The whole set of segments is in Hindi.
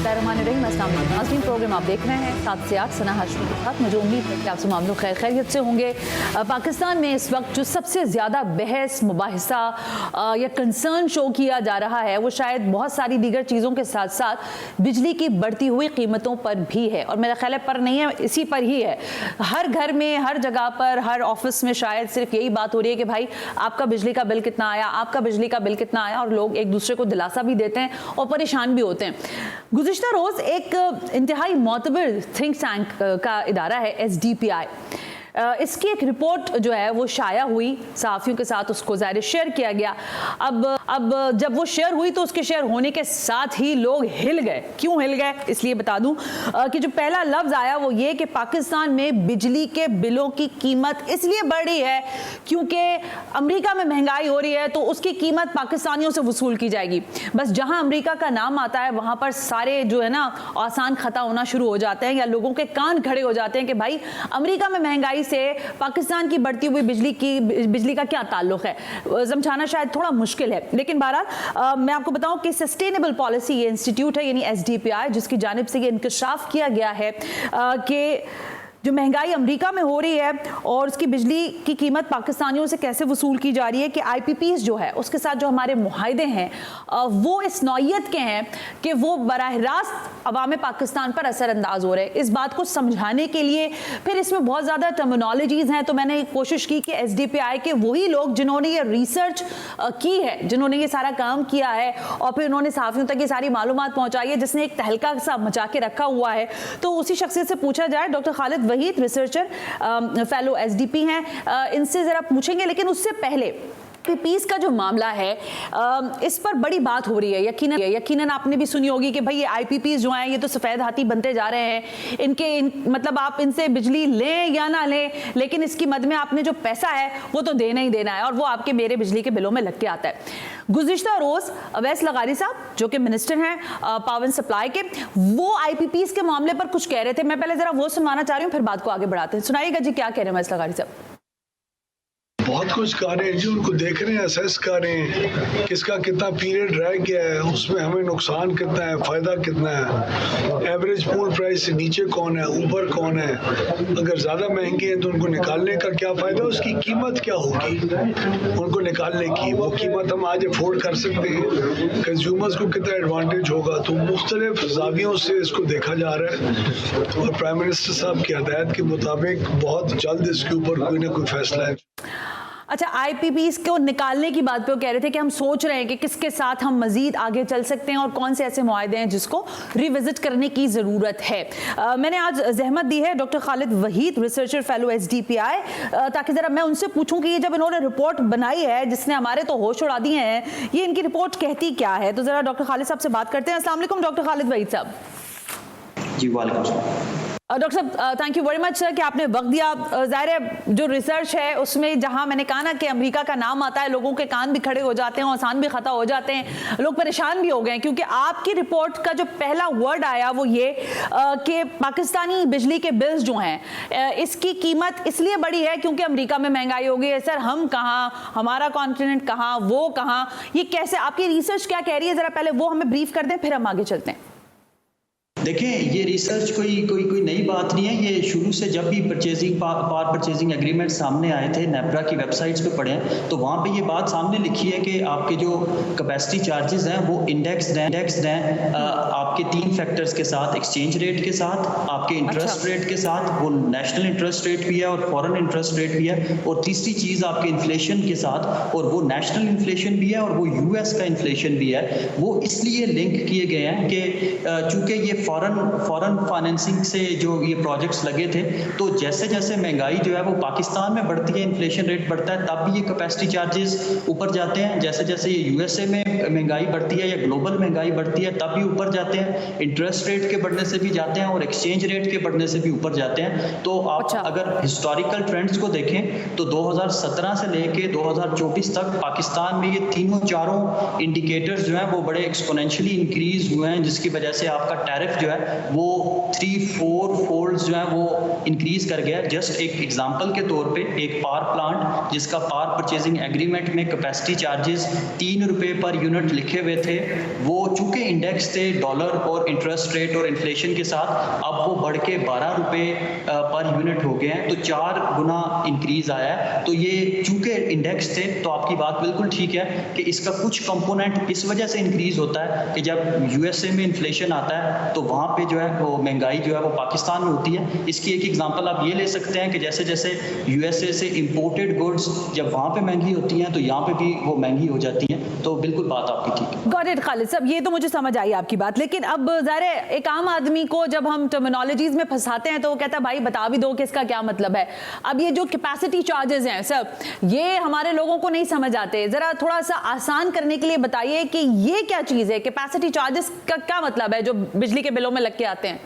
बिस्मिल्लाहिर्रहमानिर्रहीम। अस्सलाम वालेकुम नाज़रीन, प्रोग्राम आप देख रहे हैं 7 से 8 सना हाशमी के साथ। मुझे उम्मीद है कि आप सब मामलों खैरियत से होंगे। पाकिस्तान में इस वक्त जो सबसे ज़्यादा बहस मुबाहिसा या कंसर्न शो किया जा रहा है वो शायद बहुत सारी दीगर चीज़ों के साथ साथ बिजली की बढ़ती हुई कीमतों पर भी है, और मेरा ख्याल है पर नहीं है, इसी पर ही है। हर घर में, हर जगह पर, हर ऑफिस में शायद सिर्फ यही बात हो रही है कि भाई आपका बिजली का बिल कितना आया, आपका बिजली का बिल कितना आया, और लोग एक दूसरे को दिलासा भी देते हैं और परेशान भी होते हैं। गुज़िश्ता रोज़ एक इंतहाई मोतबर थिंक टैंक का इदारा है SDPI, इसकी एक रिपोर्ट जो है वो शाया हुई, सहाफ़ियों के साथ उसको ज़ाहिर शेयर किया गया। अब जब वो शेयर हुई तो उसके शेयर होने के साथ ही लोग हिल गए। क्यों हिल गए, इसलिए बता दूं कि जो पहला लफ्ज़ आया वो ये कि पाकिस्तान में बिजली के बिलों की कीमत इसलिए बढ़ रही है क्योंकि अमेरिका में महंगाई हो रही है, तो उसकी कीमत पाकिस्तानियों से वसूल की जाएगी। बस जहां अमेरिका का नाम आता है वहां पर सारे जो है ना आसान खता होना शुरू हो जाते हैं, या लोगों के कान खड़े हो जाते हैं कि भाई अमेरिका में महंगाई से पाकिस्तान की बढ़ती हुई बिजली का क्या ताल्लुक है। समझाना शायद थोड़ा मुश्किल है, लेकिन बहरहाल मैं आपको बताऊं कि सस्टेनेबल पॉलिसी ये इंस्टीट्यूट है यानी SDPI, जिसकी जानिब से ये इंकशाफ किया गया है कि जो महंगाई अमेरिका में हो रही है और उसकी बिजली की कीमत पाकिस्तानियों से कैसे वसूल की जा रही है, कि IPPs जो है उसके साथ जो हमारे मुआहदे हैं वो इस नौयत के हैं कि वो बराह रास्त अवाम पाकिस्तान पर असरअंदाज हो रहे हैं। इस बात को समझाने के लिए फिर इसमें बहुत ज़्यादा टर्मिनोलॉजीज़ हैं, तो मैंने कोशिश की कि SDPI के वही लोग जिन्होंने ये रिसर्च की है, जिन्होंने ये सारा काम किया है और फिर उन्होंने सहाफ़ियों तक ये सारी मालूमात पहुँचाई है, जिसने एक तहलका सा मचा के रखा हुआ है, तो उसी शख्सियत से पूछा जाए। Doctor Khalid Waheed researcher fellow SDP हैं, इनसे ज़रा पूछेंगे। लेकिन उससे पहले IPPs का जो मामला है इस पर बड़ी बात हो रही है। यकीनन आपने भी सुनी होगी कि भाई ये IPPs जो हैं ये तो सफ़ेद हाथी बनते जा रहे हैं। मतलब आप इनसे बिजली लें या ना लें, लेकिन इसकी मद में आपने जो पैसा है वो तो देना ही देना है, और वो आपके मेरे बिजली के बिलों में लग के आता है। गुज़िश्ता रोज़ अवैस लगारी साहब जो कि मिनिस्टर हैं पावर सप्लाई के, वो IPPs के मामले पर कुछ कह रहे थे। मैं पहले ज़रा वो सुनवाना चाह रही हूँ, फिर बात को आगे बढ़ाते हैं। सुनाइएगा जी, क्या कह रहे हैं अवैस लगारी साहब। बहुत कुछ कर रहे हैं जी, उनको देख रहे हैं, असेस कर रहे हैं किसका कितना पीरियड रह गया है, उसमें हमें नुकसान कितना है, फ़ायदा कितना है, एवरेज पूल प्राइस से नीचे कौन है, ऊपर कौन है, अगर ज़्यादा महंगे हैं तो उनको निकालने का क्या फ़ायदा, उसकी कीमत क्या होगी उनको निकालने की, वो कीमत हम आज अफोर्ड कर सकते हैं, कंज्यूमर्स को कितना एडवांटेज होगा। तो मुख्तलिफ ज़ावियों से इसको देखा जा रहा है, और प्राइम मिनिस्टर साहब की हदायत के मुताबिक बहुत जल्द इसके ऊपर कोई ना कोई फैसला है। अच्छा, IPPs को निकालने की बात पे वो कह रहे थे कि हम सोच रहे हैं कि किसके साथ हम मजीद आगे चल सकते हैं और कौन से ऐसे मुआहदे हैं जिसको रिविजिट करने की ज़रूरत है। मैंने आज जहमत दी है doctor Khalid Waheed researcher fellow SDPI, ताकि ज़रा मैं उनसे पूछूं कि ये जब इन्होंने रिपोर्ट बनाई है जिसने हमारे तो होश उड़ा दिए हैं, ये इनकी रिपोर्ट कहती क्या है। तो ज़रा डॉक्टर खालिद साहब से बात करते हैं। अस्सलाम वालेकुम डॉक्टर खालिद वहीद साहब। जी वालेकुम सलाम। डॉक्टर साहब thank you very much sir कि आपने वक्त दिया। ज़ाहिर है जो रिसर्च है उसमें जहां मैंने कहा ना कि अमेरिका का नाम आता है, लोगों के कान भी खड़े हो जाते हैं, आसान भी खता हो जाते हैं, लोग परेशान भी हो गए, क्योंकि आपकी रिपोर्ट का जो पहला वर्ड आया वो ये कि पाकिस्तानी बिजली के बिल्स जो हैं इसकी कीमत इसलिए बढ़ी है क्योंकि अमेरिका में महंगाई हो गई है। सर हम कहाँ, हमारा कॉन्टिनेंट कहाँ, वो कहाँ, ये कैसे, आपकी रिसर्च क्या कह रही है, ज़रा पहले वो हमें ब्रीफ कर दें, फिर हम आगे चलते हैं। देखें, ये रिसर्च कोई नई बात नहीं है। ये शुरू से जब भी पावर परचेजिंग एग्रीमेंट सामने आए थे, नेपरा की वेबसाइट्स पे पढ़े हैं तो वहाँ पे ये बात सामने लिखी है कि आपके जो कैपेसिटी चार्जेस हैं वो इंडेक्स्ड हैं आपके 3 फैक्टर्स के साथ, एक्सचेंज रेट के साथ, आपके इंटरेस्ट रेट के साथ, वो नेशनल इंटरेस्ट रेट भी है और फॉरेन इंटरेस्ट रेट भी है, और तीसरी चीज़ आपके इन्फ्लेशन के साथ, और वो नेशनल इन्फ्लेशन भी है और वो US का इन्फ्लेशन भी है। वो इसलिए लिंक किए गए हैं कि चूँकि ये फॉरेन फाइनेंसिंग से जो ये प्रोजेक्ट्स लगे थे, तो जैसे जैसे महंगाई जो है वो पाकिस्तान में बढ़ती है, इन्फ्लेशन रेट बढ़ता है, तब भी ये कैपेसिटी चार्जेस ऊपर जाते हैं। जैसे जैसे ये USA में महंगाई बढ़ती है या ग्लोबल महंगाई बढ़ती है तब भी ऊपर जाते हैं, इंटरेस्ट रेट के बढ़ने से भी जाते हैं और एक्सचेंज रेट के बढ़ने से भी ऊपर जाते हैं। तो आप अगर हिस्टोरिकल ट्रेंड्स को देखें तो 2017 से लेके 2024 तक पाकिस्तान में ये तीनों चारों इंडिकेटर्स जो हैं वो बड़े एक्सपोनेंशियली इंक्रीज हुए हैं, जिसकी वजह से आपका टैरिफ जो है वो 3-4 फोल्ड जो है वो इंक्रीज कर गया। जस्ट एक एग्जांपल के तौर पे एक पावर प्लांट जिसका पावर परचेजिंग एग्रीमेंट में कैपेसिटी चार्जेस 3 रुपए पर यूनिट लिखे हुए थे, वो चूंकि इंडेक्स थे डॉलर और इंटरेस्ट रेट और इन्फ्लेशन के साथ, अब वो बढ़ के 12 रुपए पर यूनिट हो गए हैं, तो 4 गुना इंक्रीज आया है। तो ये चूंकि इंडेक्स थे, तो आपकी बात बिल्कुल ठीक है कि इसका कुछ कंपोनेंट इस वजह से इंक्रीज होता है कि जब यूएसए में इन्फ्लेशन आता है तो वहाँ पे जो है वो महंगाई जो है वो पाकिस्तान में होती है। इसकी एक एग्जांपल आप ये ले सकते हैं कि जैसे जैसे यूएसए से इंपोर्टेड गुड्स जब वहाँ पे महंगी होती हैं तो यहाँ पे भी वो महंगी हो जाती हैं। तो बिल्कुल बात आपकी ठीक है। गॉट इट खालिद साहब, ये तो मुझे समझ आई आपकी बात, लेकिन अब ज़ाहिर है एक आम आदमी को जब हम टर्मिनोलॉजीज में फंसाते हैं तो वो कहता है भाई बता भी दो कि इसका क्या मतलब है। अब ये जो कैपेसिटी चार्जेस हैं सर, ये हमारे लोगों को नहीं समझ आते, जरा थोड़ा सा आसान करने के लिए बताइए कि ये क्या चीज़ है, कैपेसिटी चार्जेस का क्या मतलब है जो बिजली के बिलों में लग के आते हैं।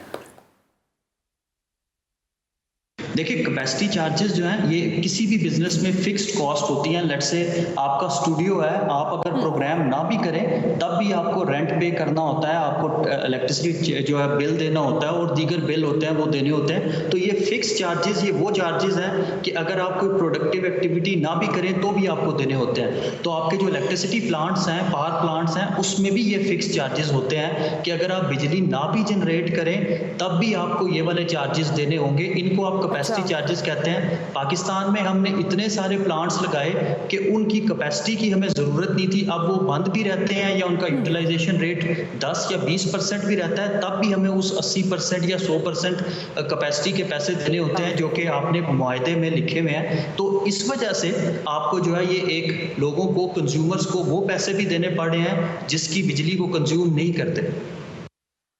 देखिए कैपेसिटी चार्जेस जो हैं ये किसी भी बिजनेस में फिक्स्ड कॉस्ट होती हैं। लेट्स से आपका स्टूडियो है, आप अगर प्रोग्राम ना भी करें तब भी आपको रेंट पे करना होता है, आपको इलेक्ट्रिसिटी जो है बिल देना होता है और दीगर बिल होते हैं वो देने होते हैं। तो ये फिक्स चार्जेस, ये वो चार्जेस हैं कि अगर आप कोई प्रोडक्टिव एक्टिविटी ना भी करें तो भी आपको देने होते हैं। तो आपके जो इलेक्ट्रिसिटी प्लांट्स हैं, पावर प्लांट्स हैं, उसमें भी ये फिक्स चार्जेस होते हैं कि अगर आप बिजली ना भी जनरेट करें तब भी आपको ये वाले चार्जेस देने होंगे। इनको आप कैपेसिटी चार्जेस कहते हैं। पाकिस्तान में हमने इतने सारे प्लांट्स लगाए कि उनकी कैपेसिटी की हमें ज़रूरत नहीं थी, अब वो बंद भी रहते हैं या उनका यूटिलाइजेशन रेट 10 या 20% भी रहता है, तब भी हमें उस 80% या 100% कैपेसिटी के पैसे देने होते हैं जो कि आपने मुआहदे में लिखे हुए हैं। तो इस वजह से आपको जो है ये एक लोगों को, कंज्यूमर्स को वो पैसे भी देने पड़ रहे हैं जिसकी बिजली को कंज्यूम नहीं करते।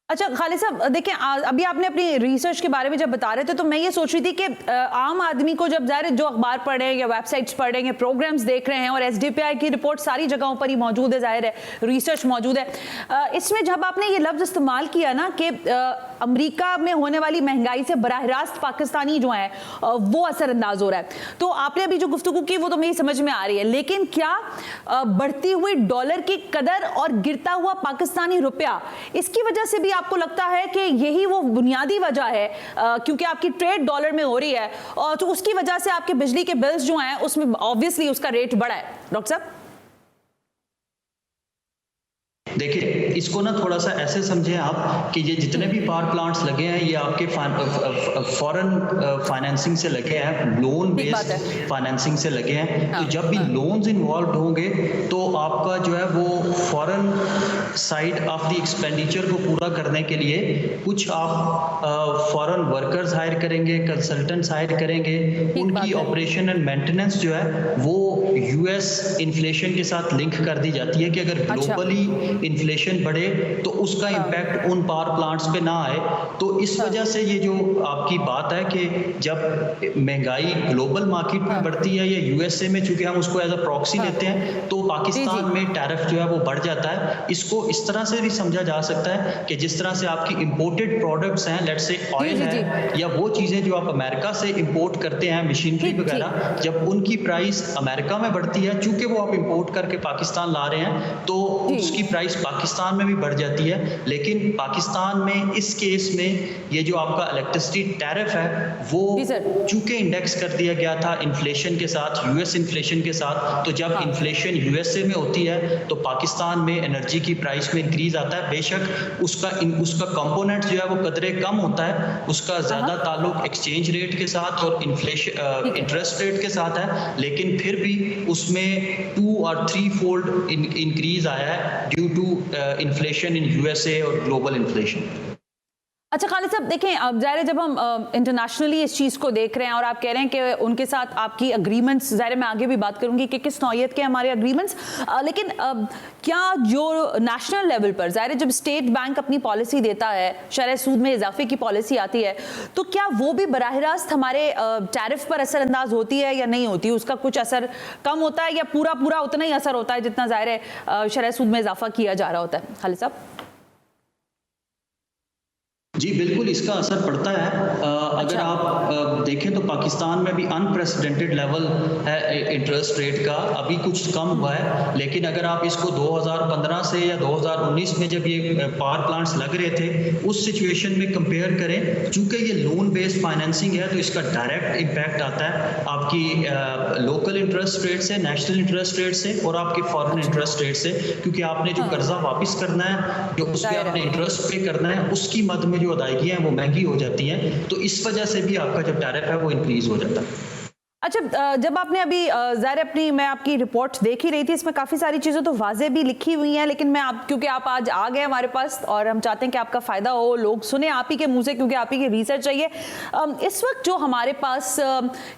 अच्छा खालिद साहब, देखिए अभी आपने अपनी रिसर्च के बारे में जब बता रहे थे तो मैं ये सोच रही थी कि आम आदमी को जब ज़ाहिर जो अखबार पढ़ रहे हैं या वेबसाइट्स पढ़ रहे हैं, प्रोग्राम्स देख रहे हैं और एसडीपीआई की रिपोर्ट सारी जगहों पर ही मौजूद है, ज़ाहिर है रिसर्च मौजूद है, इसमें जब आपने ये लफ्ज़ इस्तेमाल किया ना कि अमेरिका में होने वाली महंगाई से बराह रास्त पाकिस्तानी जो है वो असरअंदाज हो रहा है, तो आपने अभी जो गुफ्तगू की वो तो मेरी समझ में आ रही है, लेकिन क्या बढ़ती हुई डॉलर की कदर और गिरता हुआ पाकिस्तानी रुपया, इसकी वजह से भी आपको लगता है कि यही वो बुनियादी वजह है क्योंकि आपकी ट्रेड डॉलर में हो रही है और तो उसकी वजह से आपके बिजली के बिल्स जो हैं उसमें ऑब्वियसली उसका रेट बढ़ा है? डॉक्टर साहब देखिए इसको ना थोड़ा सा ऐसे समझें आप कि ये जितने भी पावर प्लांट्स लगे हैं ये आपके फॉरेन फाइनेंसिंग से लगे हैं, लोन बेस्ड फाइनेंसिंग से लगे हैं। तो जब भी लोन्स इन्वॉल्व होंगे तो आपका जो है वो foreign side of the expenditure को पूरा करने के लिए कुछ आप फॉरेन वर्कर्स हायर करेंगे, कंसल्टेंट्स हायर करेंगे, उनकी ऑपरेशन एंड मेंटेनेंस जो है वो यूएस इन्फ्लेशन के साथ लिंक कर दी जाती है कि अगर ग्लोबली इन्फ्लेशन बढ़े तो उसका इम्पैक्ट उन पावर प्लांट्स पे ना आए। तो इस वजह से ये जो आपकी बात है कि जब महंगाई ग्लोबल मार्केट में बढ़ती है या यूएसए में, चूंकि हम उसको एज अ प्रॉक्सी लेते हैं, तो पाकिस्तान में टैरिफ जो है वो बढ़ जाता है। इसको इस तरह से भी समझा जा सकता है कि जिस तरह से आपकी इंपोर्टेड प्रोडक्ट्स हैं, लेट्स से ऑयल है या वो चीजें जो आप अमेरिका से इंपोर्ट करते हैं, मशीनरी वगैरह, जब उनकी प्राइस अमेरिका में बढ़ती है, चूंकि वो आप इंपोर्ट करके पाकिस्तान ला रहे हैं, तो उसकी प्राइस पाकिस्तान में भी बढ़ जाती है। लेकिन पाकिस्तान में इस केस में ये जो आपका इलेक्ट्रिसिटी टैरिफ है वो चूंकि इंडेक्स कर दिया गया था इन्फ्लेशन के साथ, यूएस इन्फ्लेशन के साथ, तो जब इन्फ्लेशन यूएसए में होती है तो पाकिस्तान में एनर्जी की प्राइस में इंक्रीज आता है। बेशक उसका कंपोनेंट जो है वो कदरे कम होता है, उसका ज्यादा ताल्लुक एक्सचेंज रेट के साथ और इन्फ्लेशन इंटरेस्ट रेट के साथ है, लेकिन फिर भी उसमें 2 और 3 फोल्ड इंक्रीज आया है due to inflation in USA और ग्लोबल इन्फ्लेशन। अच्छा खालिद साहब, देखें अब ज़ाहिर जब हम इंटरनेशनली इस चीज़ को देख रहे हैं और आप कह रहे हैं कि उनके साथ आपकी अग्रीमेंट्स, ज़ाहिर मैं आगे भी बात करूंगी कि किस नौयत के हमारे अग्रीमेंट्स, लेकिन क्या जो नेशनल लेवल पर ज़ाहिर जब स्टेट बैंक अपनी पॉलिसी देता है, शरह सूद में इजाफे की पॉलिसी आती है, तो क्या वो भी बराह रास्त हमारे टैरिफ पर असरअंदाज होती है या नहीं होती? उसका कुछ असर कम होता है या पूरा उतना ही असर होता है जितना ज़ाहिर है शरह सूद में इजाफा किया जा रहा होता है? खालिद साहब जी बिल्कुल, इसका असर पड़ता है। अगर आप देखें तो पाकिस्तान में भी अनप्रेसिडेंटेड लेवल है इंटरेस्ट रेट का, अभी कुछ कम हुआ है, लेकिन अगर आप इसको 2015 से या 2019 में जब ये पावर प्लांट्स लग रहे थे उस सिचुएशन में कंपेयर करें, चूंकि ये लोन बेस्ड फाइनेंसिंग है तो इसका डायरेक्ट इम्पैक्ट आता है आपकी लोकल इंटरेस्ट रेट से, नेशनल इंटरेस्ट रेट से और आपके फॉरेन इंटरेस्ट रेट से, क्योंकि आपने जो कर्जा वापस करना है, जो उस पर आपने इंटरेस्ट पे करना है, उसकी मद में जो अदायगियां हैं वो महंगी हो जाती हैं, तो इस वजह से भी आपका जो टैरिफ है वो इंक्रीज हो जाता है। अच्छा, जब आपने अभी ज़ाहिर अपनी मैं आपकी रिपोर्ट देख ही रही थी, इसमें काफ़ी सारी चीज़ें तो वाज़े भी लिखी हुई हैं, लेकिन मैं क्योंकि आप आज आ गए हमारे पास और हम चाहते हैं कि आपका फ़ायदा हो, लोग सुने आप ही के मुंह से, क्योंकि आप ही की रिसर्च चाहिए। इस वक्त जो हमारे पास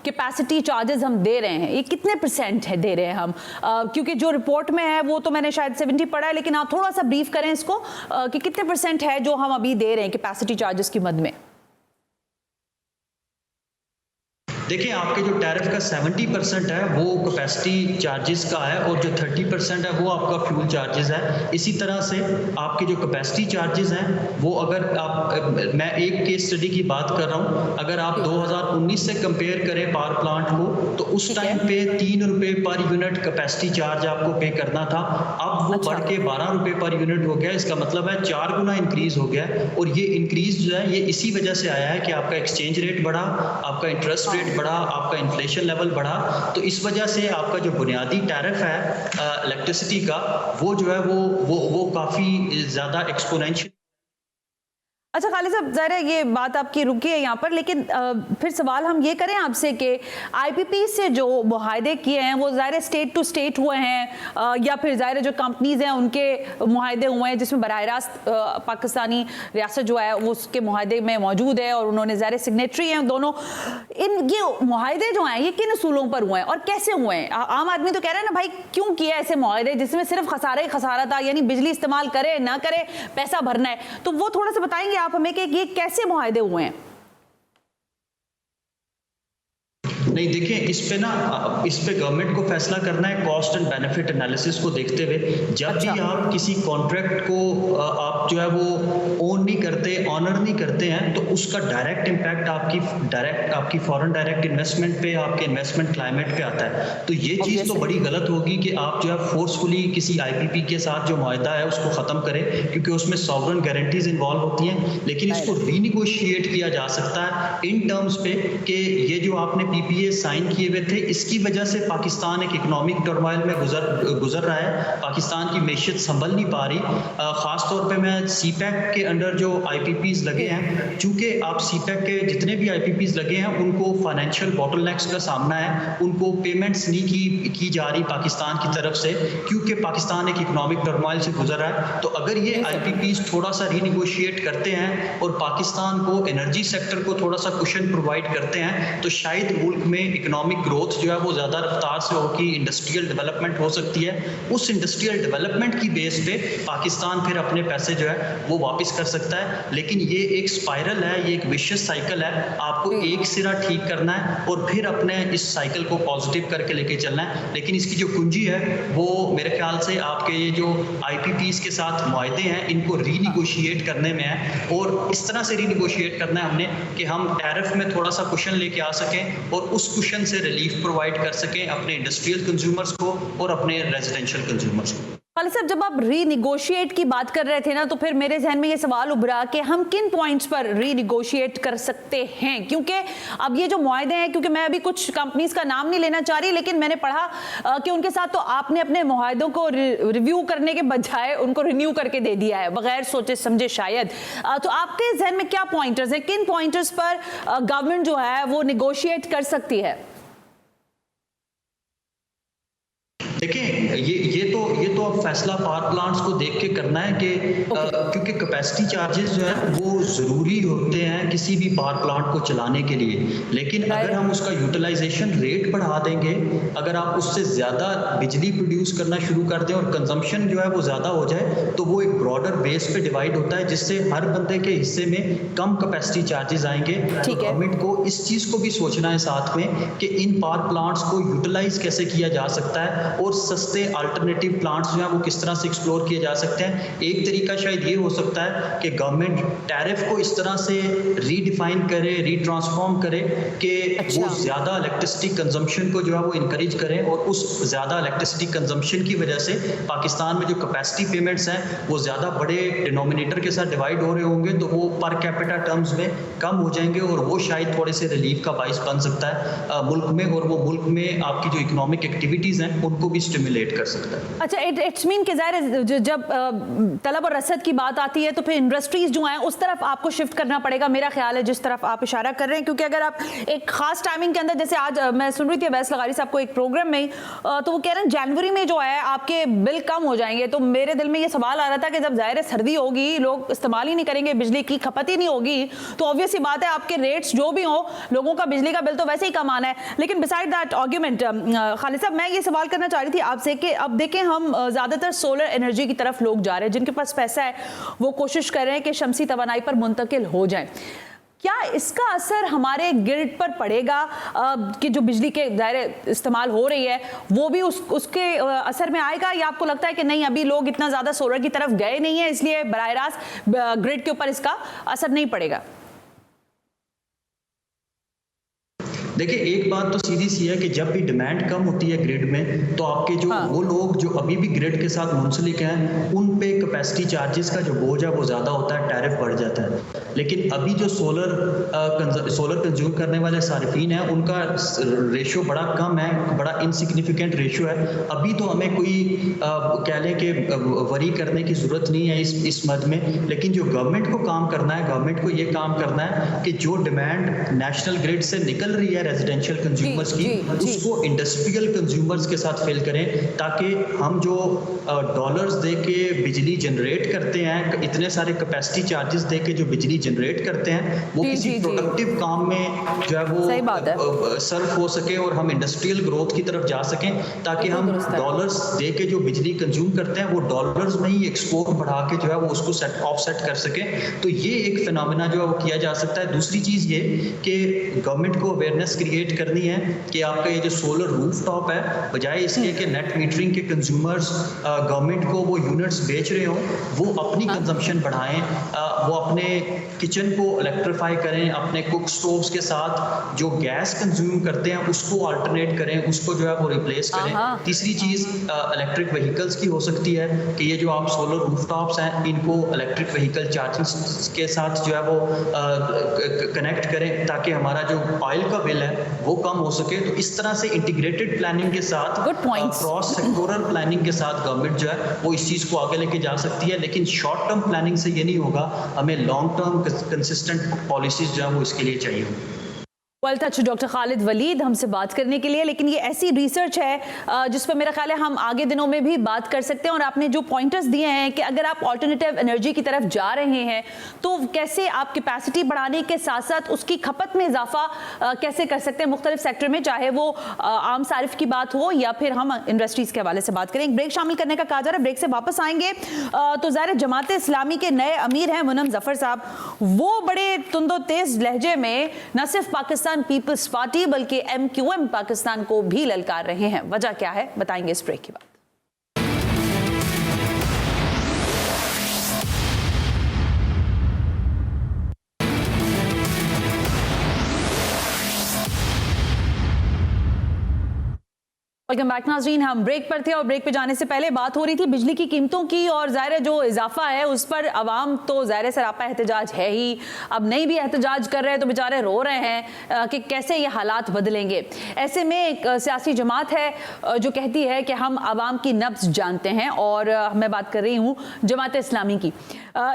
कैपेसिटी चार्जेस हम दे रहे हैं, ये कितने % है दे रहे हैं हम? क्योंकि जो रिपोर्ट में है वो तो मैंने शायद 70 पढ़ा है, लेकिन आप थोड़ा सा ब्रीफ करें इसको कि कितने % है जो हम अभी दे रहे हैं कैपेसिटी चार्जेस की मद में? देखिए, आपके जो टैरिफ का 70% है वो कैपेसिटी चार्जेस का है और जो 30% है वो आपका फ्यूल चार्जेस है। इसी तरह से आपके जो कैपेसिटी चार्जेस हैं वो, अगर आप मैं एक केस स्टडी की बात कर रहा हूँ, अगर आप 2019 से कंपेयर करें पावर प्लांट को, तो उस टाइम पे 3 रुपये पर यूनिट कैपेसिटी चार्ज आपको पे करना था, अब वो बढ़ के 12 रुपये पर यूनिट हो गया। इसका मतलब है 4 गुना इंक्रीज हो गया, और ये इंक्रीज जो है ये इसी वजह से आया है कि आपका एक्सचेंज रेट बढ़ा, आपका इंटरेस्ट रेट बढ़ा, आपका इन्फ्लेशन लेवल बढ़ा, तो इस वजह से आपका जो बुनियादी टैरिफ है इलेक्ट्रिसिटी का, वो जो है वो काफ़ी ज़्यादा एक्सपोनेंशियल। अच्छा खालिद साहब, ज़ाहिर है ये बात आपकी रुकी है यहाँ पर, लेकिन फिर सवाल हम ये करें आपसे कि आईपीपी से जो मुआहदे किए हैं वो ज़ाहिर स्टेट टू स्टेट हुए हैं, या फिर ज़ाहिर जो कंपनीज़ हैं उनके मुआहदे हुए हैं जिसमें बराह रास्त पाकिस्तानी रियासत जो है वो उसके मुआहदे में मौजूद है और उन्होंने ज़ाहिर सिग्नेटरी हैं दोनों। ये मुआहदे जो हैं ये किन उसूलों पर हुए हैं और कैसे हुए हैं? आम आदमी तो कह रहा है ना भाई, क्यों किया ऐसे मुआहदे जिसमें सिर्फ खसारा ही खसारा था, यानी बिजली इस्तेमाल करे ना करे पैसा भरना है, तो वो थोड़ा सा बताएंगे आप हमें कि ये कैसे मुआहदे हुए हैं? नहीं, देखिए, इस पे गवर्नमेंट को फैसला करना है कॉस्ट एंड बेनिफिट एनालिसिस को देखते हुए। जब भी आप किसी कॉन्ट्रैक्ट को आप जो है वो ओन नहीं करते, ऑनर नहीं करते हैं, तो उसका डायरेक्ट इम्पैक्ट आपकी फॉरेन डायरेक्ट इन्वेस्टमेंट पे, आपके इन्वेस्टमेंट क्लाइमेट पे आता है। तो ये चीज़ तो बड़ी गलत होगी कि आप जो है फोर्सफुली किसी आईपीपी के साथ जो मुआहदा है उसको ख़त्म करें, क्योंकि उसमें सॉवरन गारंटीज इन्वॉल्व होती हैं, लेकिन इसको रीनिगोशिएट किया जा सकता है इन टर्म्स पे कि ये जो आपने पीपीए साइन किए हुए थे, इसकी वजह से पाकिस्तान एक इकोनॉमिक टर्मोइल में गुजर रहा है, पाकिस्तान की मैशियत संभल नहीं पा रही। खास तौर पे मैं सीपैक के अंडर जो आईपीपीज लगे हैं, चूंकि आप सीपैक के जितने भी आईपीपीज लगे हैं उनको फाइनेंशियल बॉटलनेक्स का सामना है, उनको पेमेंट्स नहीं की जा रही पाकिस्तान की तरफ से, क्योंकि पाकिस्तान एक इकोनॉमिक टर्मोइल से गुजर रहा है। तो अगर ये आईपीपीज थोड़ा सा रीनिगोशिएट करते हैं और पाकिस्तान को एनर्जी सेक्टर को थोड़ा सा कुशन प्रोवाइड करते हैं, तो शायद मुल्क में इकोनॉमिक ग्रोथ जो है वो ज़्यादा रफ्तार से होगी, इंडस्ट्रियल डेवलपमेंट हो सकती है। उस इंडस्ट्रियल डेवलपमेंट की बेस पे पाकिस्तान फिर अपने पैसे जो है वो वापस कर सकता है। लेकिन ये एक स्पाइरल है, ये एक विशियस साइकिल है, आपको एक सिरा ठीक करना है और फिर अपने इस साइकिल को पॉजिटिव करके लेके चलना है। लेकिन इसकी जो कुंजी है वो मेरे ख्याल से आपके ये जो आईपीपीज के साथ मुआहदे हैं इनको रीनिगोशिएट करने में है, और इस तरह से रीनिगोशिएट करना है हमने कि हम टैरिफ में थोड़ा सा कुशन लेके आ सकें और उस कुशन से रिलीफ प्रोवाइड कर सकें अपने इंडस्ट्रियल कंज्यूमर्स को और अपने रेजिडेंशियल कंज्यूमर्स को। खालिद साहब, जब आप रीनिगोशिएट की बात कर रहे थे ना, तो फिर मेरे जहन में ये सवाल उभरा कि हम किन पॉइंट्स पर रीनिगोशिएट कर सकते हैं, क्योंकि अब ये जो मुआहदे हैं, क्योंकि मैं अभी कुछ कंपनीज का नाम नहीं लेना चाह रही, लेकिन मैंने पढ़ा कि उनके साथ तो आपने अपने मुआहदों को रिव्यू करने के बजाय उनको रिन्यू करके दे दिया है बगैर सोचे समझे शायद। तो आपके जहन में क्या पॉइंटर्स हैं, किन पॉइंटर्स पर गवर्नमेंट जो है वो निगोशिएट कर सकती है? देखिए, ये तो अब फैसला पावर प्लांट्स को देख के करना है कि क्योंकि कैपेसिटी चार्जेस जो है वो ज़रूरी होते हैं किसी भी पावर प्लांट को चलाने के लिए, लेकिन अगर हम उसका यूटिलाइजेशन रेट बढ़ा देंगे, अगर आप उससे ज़्यादा बिजली प्रोड्यूस करना शुरू कर दें और कंजम्पशन जो है वो ज़्यादा हो जाए, तो वो एक ब्रॉडर बेस पे डिवाइड होता है, जिससे हर बंदे के हिस्से में कम कैपेसिटी चार्जेस आएंगे। तो गवर्नमेंट को इस चीज़ को भी सोचना है साथ में कि इन पावर प्लांट्स को यूटिलाइज कैसे किया जा सकता है और सस्ते अल्टरनेटिव प्लांट्स जो हैं वो किस तरह से एक्सप्लोर किए जा सकते हैं। एक तरीका शायद ये हो सकता है कि गवर्नमेंट टैरिफ को इस तरह से रीडिफाइन करे, रीट्रांसफॉर्म करे कि वो ज़्यादा इलेक्ट्रिसिटी कंजम्पशन को जो है वो इंकरेज करें, और उस ज़्यादा इलेक्ट्रिसिटी कंजम्पशन की वजह से पाकिस्तान में जो कैपेसिटी पेमेंट्स हैं वो ज़्यादा बड़े डिनोमिनेटर के साथ डिवाइड हो रहे होंगे, तो वो पर कैपिटा टर्म्स में कम हो जाएंगे, और वो शायद थोड़े से रिलीफ का बाइस बन सकता है मुल्क में, और वो मुल्क में आपकी जो इकोनॉमिक एक्टिविटीज़ हैं उनको भी स्टिमुलेट कर सकता है। अच्छा, इट्स मीन कि ज़ाहिर जब तलब और रसद की बात आती है तो फिर इंडस्ट्रीज जो हैं उस तरफ आपको शिफ्ट करना पड़ेगा, मेरा ख्याल है, जिस तरफ आप इशारा कर रहे हैं, क्योंकि अगर आप एक खास टाइमिंग के अंदर, जैसे आज मैं सुन रही थी अवैस लगारी साहब को एक प्रोग्राम में, तो वो कह रहे हैं जनवरी में जो है आपके बिल कम हो जाएंगे, तो मेरे दिल में ये सवाल आ रहा था कि जब ज़ाहिर सर्दी होगी, लोग इस्तेमाल ही नहीं करेंगे, बिजली की खपत ही नहीं होगी, तो ऑब्वियस ही बात है आपके रेट्स जो भी हो, लोगों का बिजली का बिल तो वैसे ही कम आना है। लेकिन बिसाइड दैट आर्ग्यूमेंट, खालिद साहब, मैं ये सवाल करना चाह रही थी आपसे कि अब देखें हम ज़्यादातर सोलर एनर्जी की तरफ लोग जा रहे हैं, जिनके पास पैसा है वो कोशिश कर रहे हैं कि शमसी तवानाई पर मुंतकिल हो जाएं। क्या इसका असर हमारे ग्रिड पर पड़ेगा कि जो बिजली के दायरे इस्तेमाल हो रही है वो भी उसके असर में आएगा, या आपको लगता है कि नहीं, अभी लोग इतना ज़्यादा सोलर की तरफ गए नहीं है, इसलिए बराह रास्त ग्रिड के ऊपर इसका असर नहीं पड़ेगा? देखिए, एक बात तो सीधी सी है कि जब भी डिमांड कम होती है ग्रिड में, तो आपके जो वो लोग जो अभी भी ग्रिड के साथ मुंसलिक हैं उन पे कैपेसिटी चार्जेस का जो बोझ है वो ज़्यादा होता है, टैरिफ बढ़ जाता है। लेकिन अभी जो सोलर कंज्यूम करने वाले सारिफीन हैं उनका रेशो बड़ा कम है, बड़ा इनसिग्निफिकेंट रेशो है। अभी तो हमें कोई कह लें कि वरी करने की ज़रूरत नहीं है इस मद में। लेकिन जो गवर्नमेंट को काम करना है, गवर्नमेंट को ये काम करना है कि जो डिमांड नेशनल ग्रिड से निकल रही है रेजिडेंशियल कंज्यूमर्स की, उसको इंडस्ट्रियल कंज्यूमर्स के साथ फिल करें, ताकि हम जो डॉलर्स दे के बिजली जनरेट करते हैं, इतने सारे कैपेसिटी चार्जेस दे के जो बिजली जनरेट करते हैं, वो किसी प्रोडक्टिव काम में जो है वो सर्व हो सके और हम इंडस्ट्रियल ग्रोथ की तरफ जा सकें, ताकि हम डॉलर्स दे के जो बिजली कंज्यूम करते हैं वो डॉलर्स में ही एक्सपोर्ट बढ़ा के जो है वो उसको ऑफसेट कर सके। तो ये एक फिनोमेना जो है वो किया जा सकता है। दूसरी चीज़ ये कि गवर्नमेंट को अवेयरनेस क्रिएट करनी है कि आपका ये जो सोलर रूफटॉप है, बजाय इसके कि नेट मीटरिंग के कंज्यूमर्स गवर्नमेंट को वो यूनिट्स बेच रहे हो, वो अपनी कंजम्पशन बढ़ाएं, वो अपने किचन को इलेक्ट्रीफाई करें, अपने कुक स्टोव्स के साथ जो गैस कंज्यूम करते हैं उसको अल्टरनेट करें, उसको जो है वो रिप्लेस करें। तीसरी चीज़ इलेक्ट्रिक व्हीकल्स की हो सकती है कि ये जो आप सोलर रूफटॉप्स हैं इनको इलेक्ट्रिक व्हीकल चार्जिंग के साथ जो है वो कनेक्ट करें, ताकि हमारा जो ऑयल का बिल है वो कम हो सके। तो इस तरह से इंटीग्रेटेड प्लानिंग के साथ, क्रॉस सेक्टोरल प्लानिंग के साथ गवर्नमेंट जो है वो इस चीज़ को आगे लेके जा सकती है। लेकिन शॉर्ट टर्म प्लानिंग से ये नहीं होगा, हमें लॉन्ग टर्म कंसिस्टेंट पॉलिसीज जो है वो इसके लिए चाहिए। वेल टच डॉक्टर खालिद वलीद हमसे बात करने के लिए। लेकिन ये ऐसी रिसर्च है जिस पर मेरा ख्याल है हम आगे दिनों में भी बात कर सकते हैं, और आपने जो पॉइंटर्स दिए हैं कि अगर आप ऑल्टरनेटिव एनर्जी की तरफ जा रहे हैं तो कैसे आप कैपेसिटी बढ़ाने के साथ साथ उसकी खपत में इजाफा कैसे कर सकते हैं मुख्तलिफ सेक्टर में, चाहे वो आम सारिफ की बात हो या फिर हम इंडस्ट्रीज़ के हवाले से बात करें। एक ब्रेक शामिल करने का कहा जा रहा है, ब्रेक से वापस आएंगे तो ज़ाहिर जमात इस्लामी के नए अमीर हैं मुनम जफर साहब, वो बड़े तुंदो तेज लहजे में न सिर्फ पाकिस्तान पीपल्स पार्टी बल्कि MQM पाकिस्तान को भी ललकार रहे हैं। वजह क्या है बताएंगे इस ब्रेक के बाद। वेलकम बैक नाज़रीन, हम ब्रेक पर थे और ब्रेक पे जाने से पहले बात हो रही थी बिजली की कीमतों की, और ज़ाहिर जो इजाफा है उस पर अवाम तो ज़ाहिर सरापा एहतजाज है ही। अब नहीं भी एहतजाज कर रहे हैं तो बेचारे रो रहे हैं कि कैसे ये हालात बदलेंगे। ऐसे में एक सियासी जमात है जो कहती है कि हम अवाम की नब्ज़ जानते हैं, और मैं बात कर रही हूँ जमात इस्लामी की।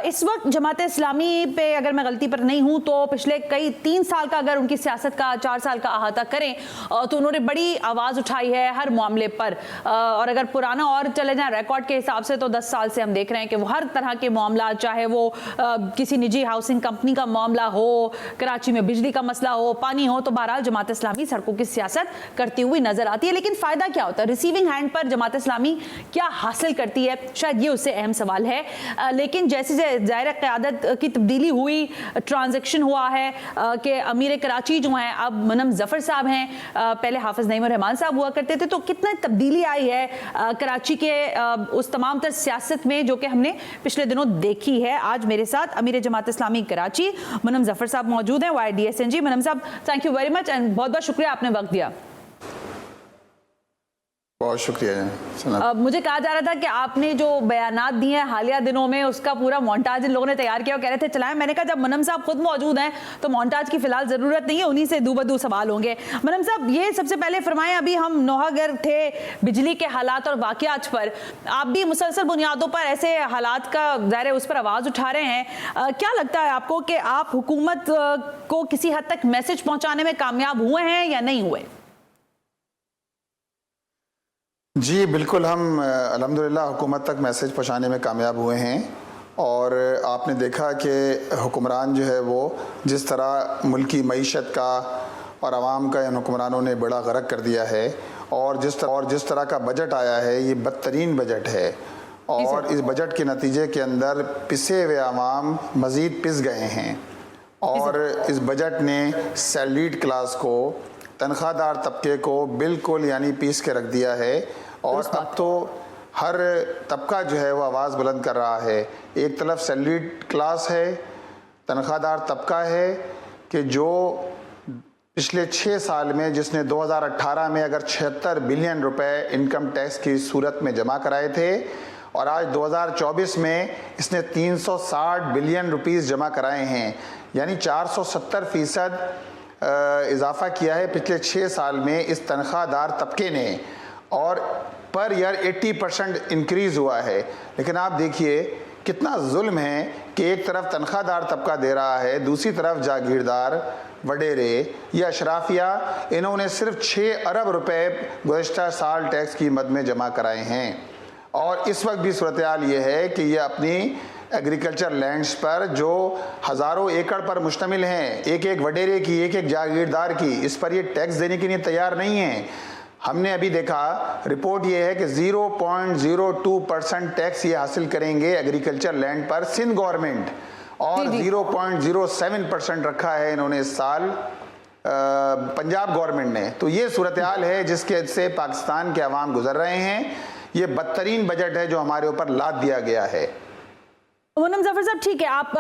इस वक्त जमात इस्लामी पे अगर मैं गलती पर नहीं हूँ तो पिछले 3 साल का अगर उनकी सियासत का 4 साल का अहाता करें तो उन्होंने बड़ी आवाज़ उठाई है हर मामले पर, और अगर पुराना और चले जाए रिकॉर्ड के हिसाब से तो 10 साल से हम देख रहे हैं कि वो हर तरह के मामला, चाहे वो किसी निजी हाउसिंग कंपनी का मामला हो, कराची में बिजली का मसला हो, पानी हो, तो बहरहाल जमात इस्लामी सड़कों की सियासत करती हुई नजर आती है। लेकिन फ़ायदा क्या होता है, रिसीविंग हैंड पर जमात इस्लामी क्या हासिल करती है, शायद ये उससे अहम सवाल है। लेकिन जैसे जैसे ज़ाहिर क़यादत की तब्दीली हुई, ट्रांजैक्शन हुआ है कि अमीर कराची जो हैं अब मनम ज़फ़र साहब हैं, पहले हाफिज़ नईम रहमान साहब हुआ करते थे, तो कितना तब्दीली आई है कराची के उस तमाम तर सियासत में जो कि हमने पिछले दिनों देखी है। आज मेरे साथ अमीर जमात इस्लामी कराची मनम ज़फ़र साहब मौजूद हैं, YDSNG। मनम साहब, thank you very much and बहुत बहुत शुक्रिया, आपने वक्त दिया। बहुत शुक्रिया। मुझे कहा जा रहा था कि आपने जो बयानात दिए हैं हालिया दिनों में, उसका पूरा मोन्टाज इन लोगों ने तैयार किया और कह रहे थे चलाएं। मैंने कहा जब मनम साहब खुद मौजूद हैं तो मोन्टाज की फिलहाल ज़रूरत नहीं है, उन्हीं से दूबदू सवाल होंगे। मनम साहब, ये सबसे पहले फरमाएं, अभी हम नौहागर थे बिजली के हालात और वाक़यात पर, आप भी मुसलसल बुनियादों पर ऐसे हालात का ज़ाहिर उस पर आवाज़ उठा रहे हैं। क्या लगता है आपको कि आप हुकूमत को किसी हद तक मैसेज पहुँचाने में कामयाब हुए हैं या नहीं हुए? जी बिल्कुल, हम अल्हम्दुलिल्लाह हुकूमत तक मैसेज पहुंचाने में कामयाब हुए हैं। और आपने देखा कि हुक्मरान जो है वो जिस तरह मुल्की मईशत का और आवाम का इन हुक्मरानों ने बड़ा गरक कर दिया है, और जिस तरह का बजट आया है ये बदतरीन बजट है। और इस बजट के नतीजे के अंदर पिसे हुए आवाम मज़ीद पिस गए हैं। और इस बजट ने सैलरीड क्लास को, तनख्वाहदार तबके को बिल्कुल यानी पीस के रख दिया है। और अब तो हर तबका जो है वो आवाज़ बुलंद कर रहा है। एक तरफ सैलरीड क्लास है, तनख्वाहदार तबका है कि जो पिछले 6 साल में जिसने 2018 में अगर 76 बिलियन रुपए इनकम टैक्स की सूरत में जमा कराए थे, और आज 2024 में इसने 360 बिलियन रुपीस जमा कराए हैं, यानी 470% इजाफा किया है पिछले 6 साल में इस तनख्वाहदार तबके ने। और पर ईयर 80% इंक्रीज़ हुआ है। लेकिन आप देखिए कितना जुल्म है कि एक तरफ तनख्वाहदार तबका दे रहा है, दूसरी तरफ जागीरदार, वडेरे या अशराफिया, इन्होंने सिर्फ 6 अरब रुपए गुज़श्ता साल टैक्स की मद में जमा कराए हैं। और इस वक्त भी सूरत हाल ये है कि ये अपनी एग्रीकल्चर लैंड्स पर जो हज़ारों एकड़ पर मुश्तमिल हैं, एक एक वडेरे की, एक एक जागीरदार की, इस पर ये टैक्स देने के लिए तैयार नहीं हैं। हमने अभी देखा, रिपोर्ट ये है कि 0.02% टैक्स ये हासिल करेंगे एग्रीकल्चर लैंड पर सिंध गवर्नमेंट, और 0.07% रखा है इन्होंने इस साल पंजाब गवर्नमेंट ने। तो ये सूरत हाल है जिसके से पाकिस्तान के अवाम गुजर रहे हैं। ये बदतरीन बजट है जो हमारे ऊपर लाद दिया गया है। मनम ज़फ़र साहब, ठीक है, आप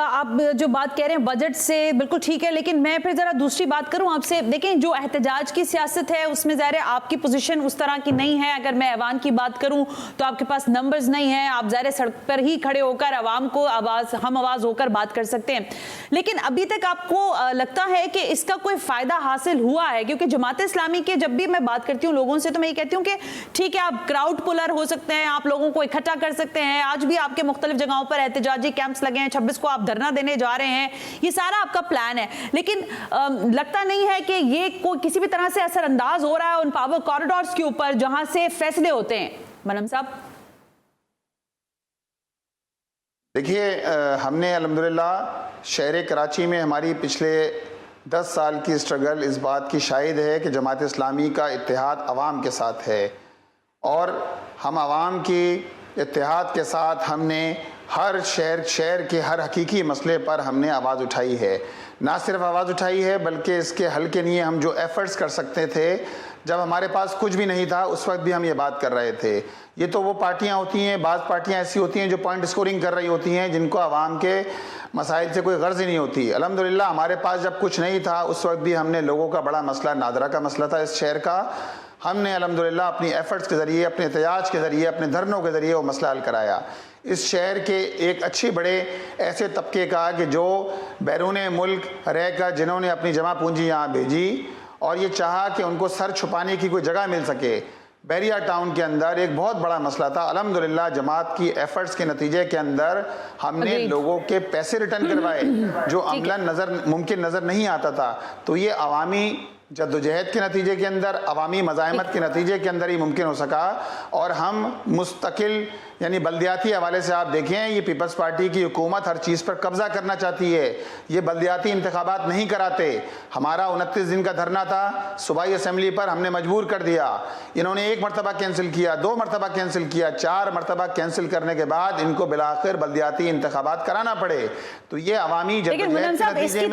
जो बात कह रहे हैं बजट से बिल्कुल ठीक है, लेकिन मैं फिर ज़रा दूसरी बात करूं आपसे। देखें, जो एहतजाज की सियासत है उसमें ज़ाहिर है आपकी पोजीशन उस तरह की नहीं है। अगर मैं ऐवान की बात करूं तो आपके पास नंबर्स नहीं है, आप ज़ाहिर सड़क पर ही खड़े होकर आवाम को हम आवाज़ होकर बात कर सकते हैं। लेकिन अभी तक आपको लगता है कि इसका कोई फ़ायदा हासिल हुआ है? क्योंकि जमात इस्लामी के जब भी मैं बात करती हूँ लोगों से तो मैं ये कहती हूँ कि ठीक है, आप क्राउड पुलर हो सकते हैं, आप लोगों को इकट्ठा कर सकते हैं। आज भी आपके मुख्तलिफ जगहों पर एहतजाजी कैंप्स लगे हैं, 26 को आप धरना देने जा रहे हैं, ये सारा आपका प्लान है। लेकिन लगता नहीं है कि ये कोई किसी भी तरह से असरअंदाज हो रहा है उन पावर कॉरिडोर्स के ऊपर जहां से फैसले होते हैं। मनम साहब, देखिए, हमने अल्हम्दुलिल्लाह शहर कराची में हमारी पिछले 10 साल की स्ट्रगल इस बात की शाहिद है कि जमात इस्लामी का इत्तेहाद अवाम के साथ है। और हम अवाम की इत्तेहाद के साथ हमने हर शहर के हर हकीकी मसले पर हमने आवाज़ उठाई है। ना सिर्फ आवाज़ उठाई है बल्कि इसके हल के लिए हम जो एफ़र्ट्स कर सकते थे, जब हमारे पास कुछ भी नहीं था उस वक्त भी हम ये बात कर रहे थे। ये तो वो पार्टियां होती हैं, बाज़ पार्टियां ऐसी होती हैं जो पॉइंट स्कोरिंग कर रही होती हैं, जिनको आवाम के मसाइल से कोई गर्ज ही नहीं होती। अल्हम्दुलिल्लाह हमारे पास जब कुछ नहीं था उस वक्त भी हमने लोगों का बड़ा मसला, नादरा का मसला था इस शहर का, हमने अल्हम्दुलिल्लाह अपनी एफ़र्ट्स के ज़रिए, अपने एहतजाज के ज़रिए, अपने धरनों के ज़रिए वो मसला हल कराया। इस शहर के एक अच्छे बड़े ऐसे तबके का कि जो बैरून मुल्क रहकर जिन्होंने अपनी जमा पूंजी यहाँ भेजी और ये चाहा कि उनको सर छुपाने की कोई जगह मिल सके। बैरिया टाउन के अंदर एक बहुत बड़ा मसला था। अल्हम्दुलिल्लाह जमात की एफर्ट्स के नतीजे के अंदर हमने लोगों के पैसे रिटर्न करवाए जो अमलन मुमकिन नज़र नहीं आता था। तो ये अवामी जद्दोजहद के नतीजे के अंदर, अवामी मज़ाहमत के नतीजे के अंदर ही मुमकिन हो सका। और हम मुस्तकिल यानी बल्दियाती हवाले से आप देखें, ये पीपल्स पार्टी की हुकूमत हर चीज़ पर कब्ज़ा करना चाहती है। ये बल्दियाती इंतखाबात नहीं कराते। हमारा 29 दिन का धरना था सूबाई असम्बली पर, हमने मजबूर कर दिया। इन्होंने 1 मरतबा कैंसिल किया, 2 मरतबा कैंसिल किया, 4 मरतबा कैंसिल करने के बाद इनको बिलाखिर बल्दियाती इंतखाबात कराना पड़े। तो ये अवामी लेकिन मुनम साहब इसकी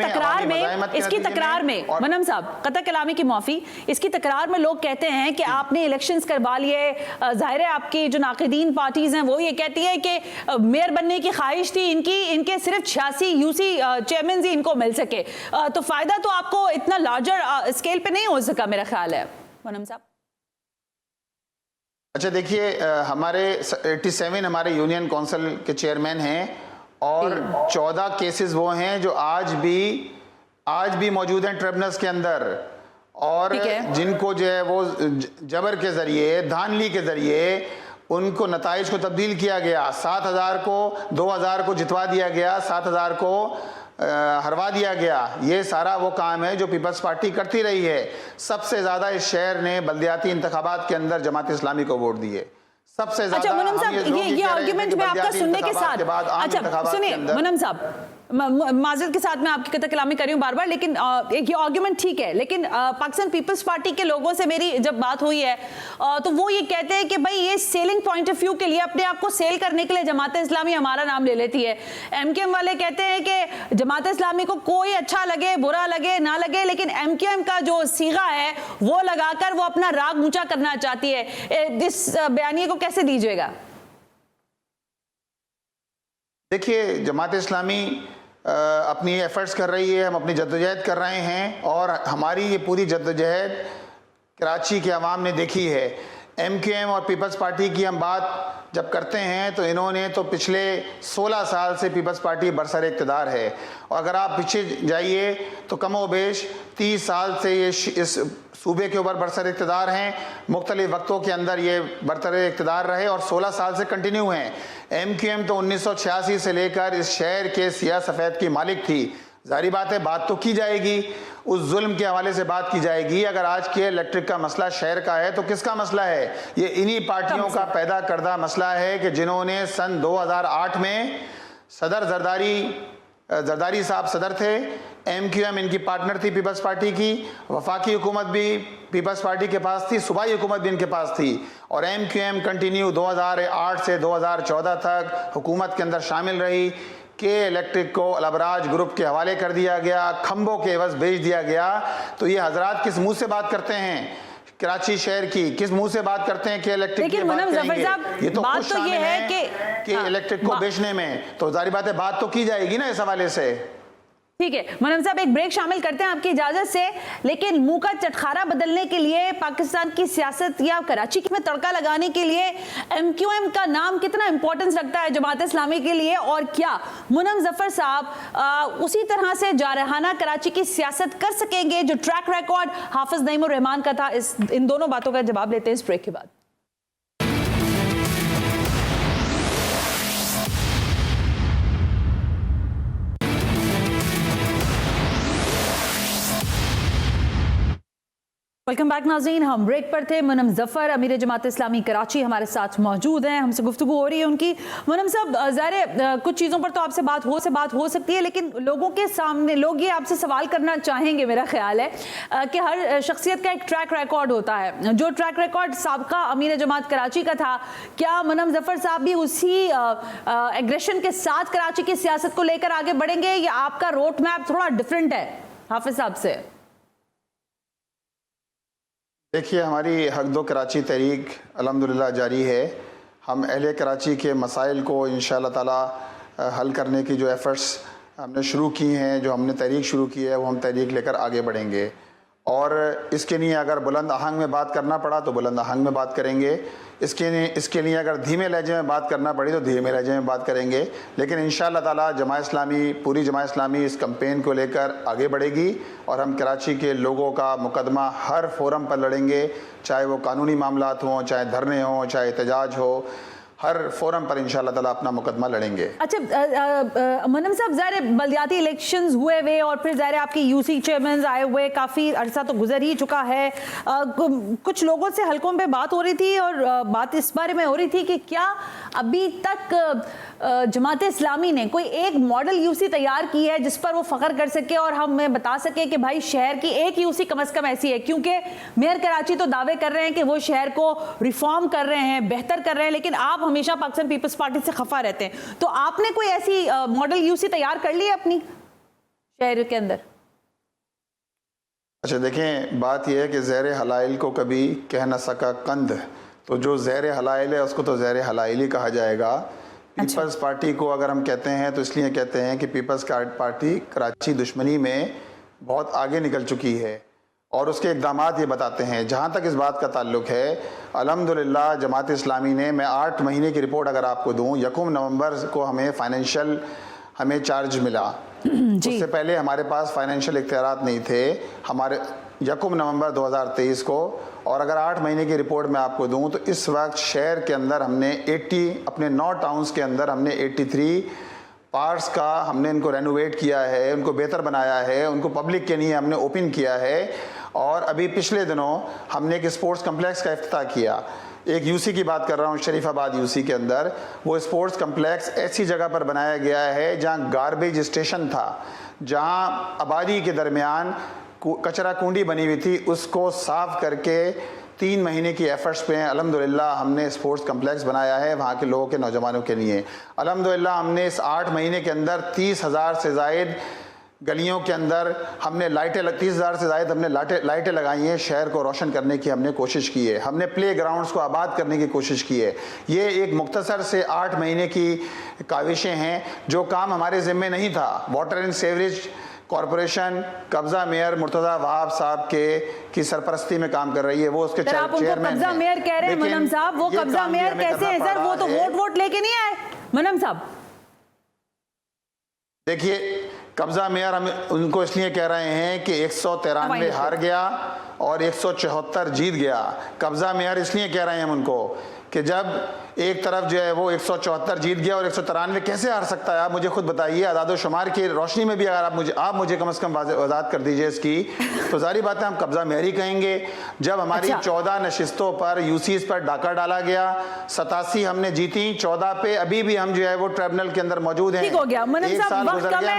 तकरार में मुनम साहब कतई कलामी की माफ़ी, इसकी तकरार में लोग कहते हैं कि आपने इलेक्शंस करवा लिए। जाहिर है आपकी जो नाक़िदीन पार्टीज हैं वो ये कहती है कि मेयर बनने की ख्वाहिश थी इनके सिर्फ 86 यूसी चेयरमैन ही इनको मिल सके, तो फायदा तो आपको इतना लार्जर स्केल पे नहीं हो सका मेरा ख्याल है मुनम साहब। अच्छा देखिए, हमारे 87 हमारे यूनियन काउंसिल के चेयरमैन हैं और 14 केसेस वो हैं जो आज भी मौजूद हैं ट्रिब्यूनल्स के अंदर, और जिनको जो है वो जबर के ज़रिए, धांधली के ज़रिए उनको नताइज को तब्दील किया गया। 7,000 को 2,000 को जितवा दिया गया, 7,000 को हरवा दिया गया। ये सारा वो काम है जो पीपल्स पार्टी करती रही है। सबसे ज़्यादा इस शहर ने बल्दियाती इंतखाबात के अंदर जमात इस्लामी को वोट दिए, सबसे ज़्यादा। अच्छा मुनम साहब, ये आर्ग्यूमेंट में आपका सुनने के साथ, अच्छा सुनिए मुनम साहब, माजरत के साथ मैं आपकी कतई कलामी कर रही हूँ बार बार, लेकिन ये आर्ग्यूमेंट ठीक है, लेकिन पाकिस्तान पीपल्स पार्टी के लोगों से मेरी जब बात हुई है तो वो ये कहते हैं कि भाई ये सेलिंग पॉइंट ऑफ व्यू के लिए, अपने आप को सेल करने के लिए जमात इस्लामी हमारा नाम ले लेती है। एमक्यूएम वाले कहते हैं कि जमात इस्लामी को कोई अच्छा लगे बुरा लगे ना लगे, लेकिन एमक्यूएम का जो सीगा है वो लगाकर वो अपना राग ऊंचा करना चाहती है। इस बयानिए को कैसे दीजिएगा? देखिए, जमात इस्लामी अपनी एफर्ट्स कर रही है, हम अपनी जद्दोजहद कर रहे हैं, और हमारी ये पूरी जद्दोजहद कराची के अवाम ने देखी है। एमक्यूएम और पीपल्स पार्टी की हम बात जब करते हैं तो इन्होंने तो पिछले 16 साल से पीपल्स पार्टी बरसर इक़्तिदार है, और अगर आप पीछे जाइए तो कमोबेश 30 साल से ये इस सूबे के ऊपर बरसर इक़्तिदार हैं। मुख्तलिफ वक्तों के अंदर ये बरसर इक़्तिदार रहे और 16 साल से कंटिन्यू हैं। एमक्यूएम तो 1986 से लेकर इस शहर के सियाह सफ़ेद की मालिक थी। जाहिर बात है बात तो की जाएगी, उस जुल्म के हवाले से बात की जाएगी। अगर आज के इलेक्ट्रिक का मसला शहर का है तो किसका मसला है? ये इन्हीं पार्टियों का पैदा करदा मसला है कि जिन्होंने सन 2008 में सदर जरदारी साहब सदर थे, एमक्यूएम इनकी पार्टनर थी पीपल्स पार्टी की, वफाकी हुकूमत भी पीपल्स पार्टी के पास थी, सूबाई हुकूमत भी इनके पास थी, और एमक्यूएम कंटिन्यू 2008 से 2014 तक हुकूमत के अंदर शामिल रही। के इलेक्ट्रिक को अलबराज ग्रुप के हवाले कर दिया गया, खंभों के एवज भेज दिया गया। तो ये हजरात किस मुंह से बात करते हैं? कराची शहर की किस मुंह से बात करते हैं कि इलेक्ट्रिक की बात करेंगे? ये तो बात तो ये है कि इलेक्ट्रिक को बेचने में, तो जाहिर बात है बात तो की जाएगी ना इस हवाले से। ठीक है मुनम साहब, एक ब्रेक शामिल करते हैं आपकी इजाजत से, लेकिन मुंह का चटखारा बदलने के लिए पाकिस्तान की सियासत या कराची में तड़का लगाने के लिए एमक्यूएम का नाम कितना इंपॉर्टेंस रखता है जमात इस्लामी के लिए, और क्या मुनम जफर साहब उसी तरह से जारहाना कराची की सियासत कर सकेंगे जो ट्रैक रिकॉर्ड हाफिज नईमुर रहमान का था? इन दोनों बातों का जवाब लेते हैं इस ब्रेक के बाद। वेलकम बैक नाज़रीन, हम ब्रेक पर थे। मुनम जफ़र अमीर जमात इस्लामी कराची हमारे साथ मौजूद हैं, हमसे गुफ्तगू हो रही है उनकी। मुनम साहब, ज़ाहिर कुछ चीज़ों पर तो आपसे बात हो सकती है, लेकिन लोगों के सामने लोग ये आपसे सवाल करना चाहेंगे, मेरा ख्याल है कि हर शख्सियत का एक ट्रैक रिकॉर्ड होता है। जो ट्रैक रिकॉर्ड साबका अमीर जमात कराची का था, क्या मुनम जफ़र साहब भी उसी एग्रेशन के साथ कराची की सियासत को लेकर आगे बढ़ेंगे, या आपका रोड मैप थोड़ा डिफरेंट है हाफिज साहब से? देखिए, हमारी हक दो कराची तहरीक अल्हम्दुलिल्लाह जारी है। हम अहले कराची के मसाइल को इंशाअल्लाह ताला हल करने की जो एफ़र्ट्स हमने शुरू की हैं, जो हमने तहरीक शुरू की है, वो हम तहरीक लेकर आगे बढ़ेंगे। और इसके लिए अगर बुलंद आहंग में बात करना पड़ा तो बुलंद आहंग में बात करेंगे। इसके लिए अगर धीमे लहजे में बात करना पड़ी तो धीमे लहजे में बात करेंगे। लेकिन इंशाअल्लाह ताला जमात इस्लामी, पूरी जमात इस्लामी इस कैंपेन को लेकर आगे बढ़ेगी, और हम कराची के लोगों का मुकदमा हर फोरम पर लड़ेंगे, चाहे वो कानूनी मामलात हों, चाहे धरने हों, चाहे एहतजाज हो। हर फोरम पर इंशाल्लाह ताला अपना मुकदमा लड़ेंगे। अच्छा मनम साहब, ज़ाहिर बलदियाती इलेक्शंस हुए हुए और फिर ज़ाहिर आपके यूसी चेयरमैन आए हुए काफ़ी अरसा तो गुजर ही चुका है। कुछ लोगों से हलकों पे बात हो रही थी और बात इस बारे में हो रही थी कि क्या अभी तक जमात इस्लामी ने कोई एक मॉडल यूसी तैयार की है जिस पर वो फ़ख्र कर सके और हमें बता सके कि भाई शहर की एक यूसी कम से कम ऐसी है, क्योंकि मेयर कराची तो दावे कर रहे हैं कि वो शहर को रिफॉर्म कर रहे हैं, बेहतर कर रहे हैं, लेकिन आप हमेशा पाकिस्तान पीपल्स पार्टी से खफा रहते हैं। तो आपने कोई ऐसी मॉडल यूसी तैयार कर ली है अपनी शहर के अंदर? अच्छा देखें, बात यह है कि ज़हर हलाइल को कभी कह न सका कंद, तो जो ज़हर हलाइल है उसको तो ज़हर हलाइल ही कहा जाएगा। पीपल्स पार्टी को अगर हम कहते हैं तो इसलिए कहते हैं कि पीपल्स पार्टी कराची दुश्मनी में बहुत आगे निकल चुकी है और उसके इक़दामात ये बताते हैं। जहाँ तक इस बात का ताल्लुक है, अल्हम्दुलिल्लाह जमात इस्लामी ने, मैं 8 महीने की रिपोर्ट अगर आपको दूँ, 1 नवंबर को हमें फाइनेंशियल चार्ज मिला। उससे पहले हमारे पास फाइनेंशियल इख्तियारात नहीं थे हमारे 1 नवंबर 2023 को। और अगर 8 महीने की रिपोर्ट मैं आपको दूं तो इस वक्त शहर के अंदर हमने 80, अपने 9 टाउन्स के अंदर हमने 83 पार्ट्स का हमने इनको रेनोवेट किया है, उनको बेहतर बनाया है, उनको पब्लिक के लिए हमने ओपन किया है। और अभी पिछले दिनों हमने एक स्पोर्ट्स कम्प्लेक्स का इफ्तिताह किया। एक यूसी की बात कर रहा हूँ, शरीफाबाद यूसी के अंदर वो स्पोर्ट्स कम्प्लेक्स ऐसी जगह पर बनाया गया है जहाँ गार्बेज स्टेशन था, जहाँ आबादी के दरमियान कचरा कुंडी बनी हुई थी, उसको साफ करके 3 महीने की एफर्ट्स पे अल्हम्दुलिल्लाह हमने स्पोर्ट्स कम्प्लेक्स बनाया है वहाँ के लोगों के, नौजवानों के लिए। अल्हम्दुलिल्लाह हमने इस 8 महीने के अंदर 30,000 से ज़ायद गलियों के अंदर हमने 30,000 से ज़ायद हमने लाइटें लगाई हैं। शहर को रोशन करने की हमने कोशिश की है, हमने प्ले ग्राउंड्स को आबाद करने की कोशिश की है। ये एक मुख्तसर से 8 महीने की काविशें हैं, जो काम हमारे ज़िम्मे नहीं था। वाटर एंड सीवरेज कॉरपोरेशन कब्जा मेयर मुर्तज़ा वहाब साहब की सरपरस्ती में काम कर रही है, वो उसके चेयरमैन कब्जा मेयर कह रहे हैं मनम साहब, वो कब्जा मेयर कैसे है सर? वो तो वोट लेके नहीं आए मनम साहब। देखिए, कब्जा मेयर हम उनको इसलिए कह रहे हैं कि 193 हार गया और 174 जीत गया। कब्जा मेयर इसलिए कह रहे हैं हम उनको कि जब एक तरफ जो है वो 174 जीत गया और 193 कैसे हार सकता है? आप मुझे खुद बताइए। आदाद शुमार की रोशनी में भी अगर आप मुझे कम से कम वजाहत कर दीजिए इसकी, तो जारी बात है हम कब्जा मेहरी कहेंगे। जब हमारी 14 नशिस्तों पर यूसीज पर डाका डाला गया, 87 हमने जीती, 14 पे अभी भी हम जो है वो ट्रिब्यूनल के अंदर मौजूद हैं। ठीक हो गया मनम साहब, वक्त कम है।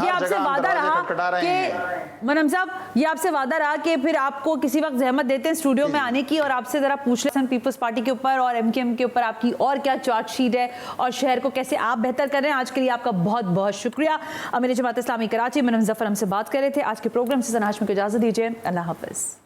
ये आपसे वादा रहा कि मनम साहब, ये आपसे वादा रहा कि फिर आपको किसी वक्त जहमत देते हैं स्टूडियो में आने की और आपसे जरा पूछ लें पीपल्स पार्टी के ऊपर और एमकेएम के ऊपर आपकी और क्या चार्जशीट है और शहर को कैसे आप बेहतर कर रहे हैं। आज के लिए आपका बहुत बहुत शुक्रिया। अमीर जमात इस्लामी कराची मनम जफर हमसे बात कर रहे थे। आज के प्रोग्राम से सना हाशमी को इजाजत दीजिए। अल्लाह हाफिज।